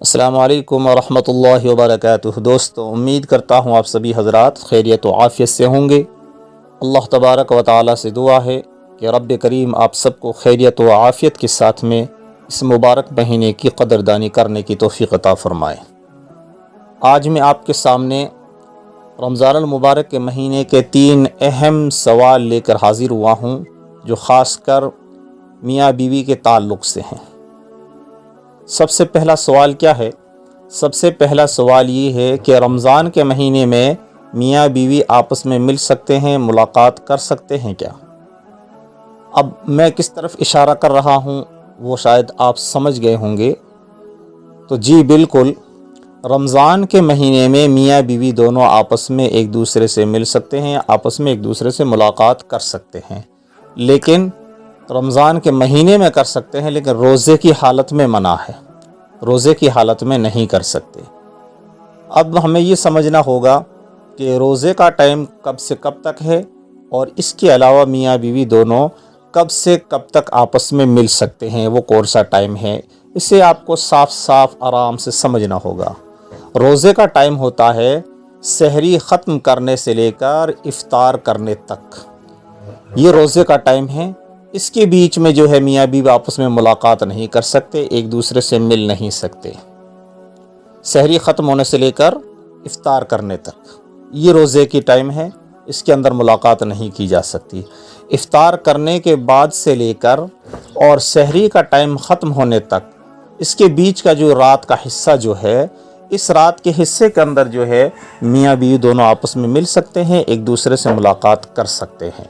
السلام علیکم ورحمۃ اللہ وبرکاتہ۔ دوستو، امید کرتا ہوں آپ سبھی حضرات خیریت و عافیت سے ہوں گے۔ اللہ تبارک و تعالی سے دعا ہے کہ رب کریم آپ سب کو خیریت و عافیت کے ساتھ میں اس مبارک مہینے کی قدردانی کرنے کی توفیق عطا فرمائے۔ آج میں آپ کے سامنے رمضان المبارک کے مہینے کے 3 اہم سوال لے کر حاضر ہوا ہوں، جو خاص کر میاں بیوی کے تعلق سے ہیں۔ سب سے پہلا سوال کیا ہے؟ سب سے پہلا سوال یہ ہے کہ رمضان کے مہینے میں میاں بیوی آپس میں مل سکتے ہیں، ملاقات کر سکتے ہیں کیا؟ اب میں کس طرف اشارہ کر رہا ہوں وہ شاید آپ سمجھ گئے ہوں گے۔ تو جی بالکل، رمضان کے مہینے میں میاں بیوی دونوں آپس میں ایک دوسرے سے مل سکتے ہیں، آپس میں ایک دوسرے سے ملاقات کر سکتے ہیں، لیکن رمضان کے مہینے میں کر سکتے ہیں، لیکن روزے کی حالت میں منع ہے، روزے کی حالت میں نہیں کر سکتے۔ اب ہمیں یہ سمجھنا ہوگا کہ روزے کا ٹائم کب سے کب تک ہے، اور اس کے علاوہ میاں بیوی دونوں کب سے کب تک آپس میں مل سکتے ہیں، وہ کون سا ٹائم ہے، اسے آپ کو صاف صاف آرام سے سمجھنا ہوگا۔ روزے کا ٹائم ہوتا ہے سحری ختم کرنے سے لے کر افطار کرنے تک، یہ روزے کا ٹائم ہے۔ اس کے بیچ میں جو ہے میاں بیوی آپس میں ملاقات نہیں کر سکتے، ایک دوسرے سے مل نہیں سکتے۔ سحری ختم ہونے سے لے کر افطار کرنے تک یہ روزے کی ٹائم ہے، اس کے اندر ملاقات نہیں کی جا سکتی۔ افطار کرنے کے بعد سے لے کر اور سحری کا ٹائم ختم ہونے تک، اس کے بیچ کا جو رات کا حصہ جو ہے، اس رات کے حصے کے اندر جو ہے میاں بیوی دونوں آپس میں مل سکتے ہیں، ایک دوسرے سے ملاقات کر سکتے ہیں،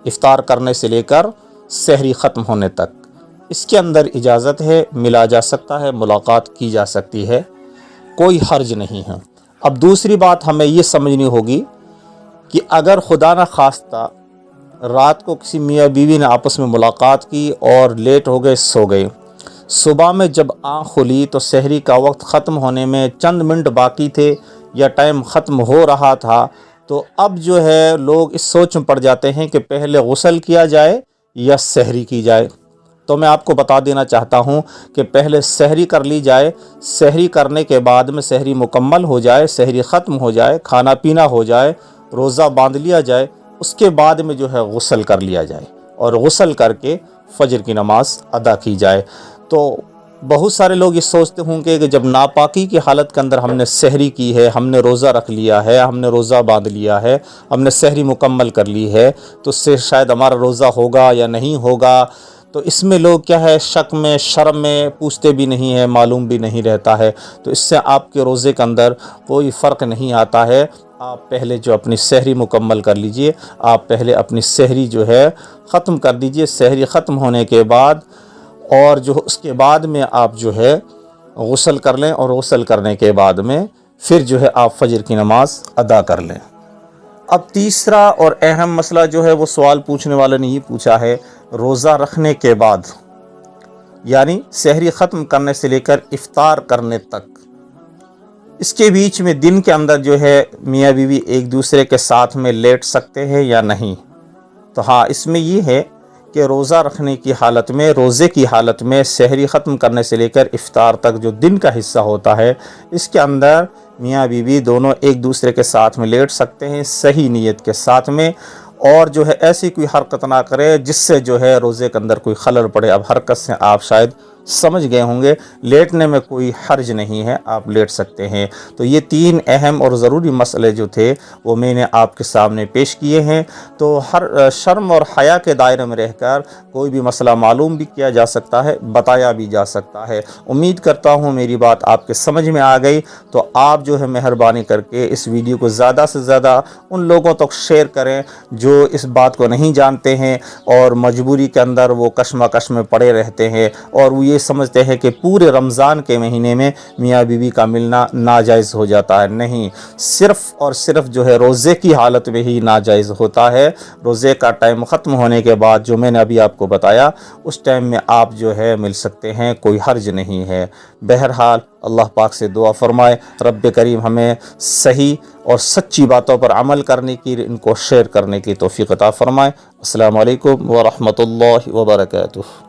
افطار کرنے سے لے کر سحری ختم ہونے تک اس کے اندر اجازت ہے، ملا جا سکتا ہے، ملاقات کی جا سکتی ہے، کوئی حرج نہیں ہے۔ اب دوسری بات ہمیں یہ سمجھنی ہوگی کہ اگر خدا نہ خواستہ رات کو کسی میاں بیوی نے آپس میں ملاقات کی اور لیٹ ہو گئے، سو گئے، صبح میں جب آنکھ کھلی تو سحری کا وقت ختم ہونے میں چند منٹ باقی تھے یا ٹائم ختم ہو رہا تھا، تو اب جو ہے لوگ اس سوچ میں پڑ جاتے ہیں کہ پہلے غسل کیا جائے یا سحری کی جائے۔ تو میں آپ کو بتا دینا چاہتا ہوں کہ پہلے سحری کر لی جائے، سحری کرنے کے بعد میں سحری مکمل ہو جائے، سحری ختم ہو جائے، کھانا پینا ہو جائے، روزہ باندھ لیا جائے، اس کے بعد میں جو ہے غسل کر لیا جائے، اور غسل کر کے فجر کی نماز ادا کی جائے۔ تو بہت سارے لوگ یہ سوچتے ہوں کہ جب ناپاکی کی حالت کے اندر ہم نے سحری کی ہے، ہم نے روزہ رکھ لیا ہے، ہم نے روزہ باندھ لیا ہے، ہم نے سحری مکمل کر لی ہے، تو اس سے شاید ہمارا روزہ ہوگا یا نہیں ہوگا۔ تو اس میں لوگ کیا ہے، شک میں، شرم میں پوچھتے بھی نہیں ہیں، معلوم بھی نہیں رہتا ہے۔ تو اس سے آپ کے روزے کے اندر کوئی فرق نہیں آتا ہے۔ آپ پہلے جو اپنی سحری مکمل کر لیجئے، آپ پہلے اپنی سحری جو ہے ختم کر دیجئے۔ سحری ختم ہونے کے بعد اور جو اس کے بعد میں آپ جو ہے غسل کر لیں، اور غسل کرنے کے بعد میں پھر جو ہے آپ فجر کی نماز ادا کر لیں۔ اب تیسرا اور اہم مسئلہ جو ہے وہ سوال پوچھنے والے نے یہ پوچھا ہے، روزہ رکھنے کے بعد، یعنی سحری ختم کرنے سے لے کر افطار کرنے تک، اس کے بیچ میں دن کے اندر جو ہے میاں بیوی ایک دوسرے کے ساتھ میں لیٹ سکتے ہیں یا نہیں؟ تو ہاں، اس میں یہ ہے کہ روزہ رکھنے کی حالت میں، روزے کی حالت میں، سحری ختم کرنے سے لے کر افطار تک جو دن کا حصہ ہوتا ہے، اس کے اندر میاں بیوی دونوں ایک دوسرے کے ساتھ میں لیٹ سکتے ہیں، صحیح نیت کے ساتھ میں، اور جو ہے ایسی کوئی حرکت نہ کرے جس سے جو ہے روزے کے اندر کوئی خلل پڑے۔ اب حرکت سے آپ شاید سمجھ گئے ہوں گے، لیٹنے میں کوئی حرج نہیں ہے، آپ لیٹ سکتے ہیں۔ تو یہ 3 اہم اور ضروری مسئلے جو تھے وہ میں نے آپ کے سامنے پیش کیے ہیں۔ تو ہر شرم اور حیا کے دائرے میں رہ کر کوئی بھی مسئلہ معلوم بھی کیا جا سکتا ہے، بتایا بھی جا سکتا ہے۔ امید کرتا ہوں میری بات آپ کے سمجھ میں آ گئی۔ تو آپ جو ہے مہربانی کر کے اس ویڈیو کو زیادہ سے زیادہ ان لوگوں تک شیئر کریں جو اس بات کو نہیں جانتے ہیں، اور مجبوری کے اندر وہ کشمکش میں پڑے رہتے ہیں، اور وہ یہ سمجھتے ہیں کہ پورے رمضان کے مہینے میں میاں بیوی کا ملنا ناجائز ہو جاتا ہے۔ نہیں، صرف اور صرف جو ہے روزے کی حالت میں ہی ناجائز ہوتا ہے۔ روزے کا ٹائم ختم ہونے کے بعد جو میں نے ابھی آپ کو بتایا، اس ٹائم میں آپ جو ہے مل سکتے ہیں، کوئی حرج نہیں ہے۔ بہرحال اللہ پاک سے دعا فرمائے رب کریم ہمیں صحیح اور سچی باتوں پر عمل کرنے کی، ان کو شیئر کرنے کی توفیق عطا فرمائے۔ السلام علیکم ورحمۃ اللہ وبرکاتہ۔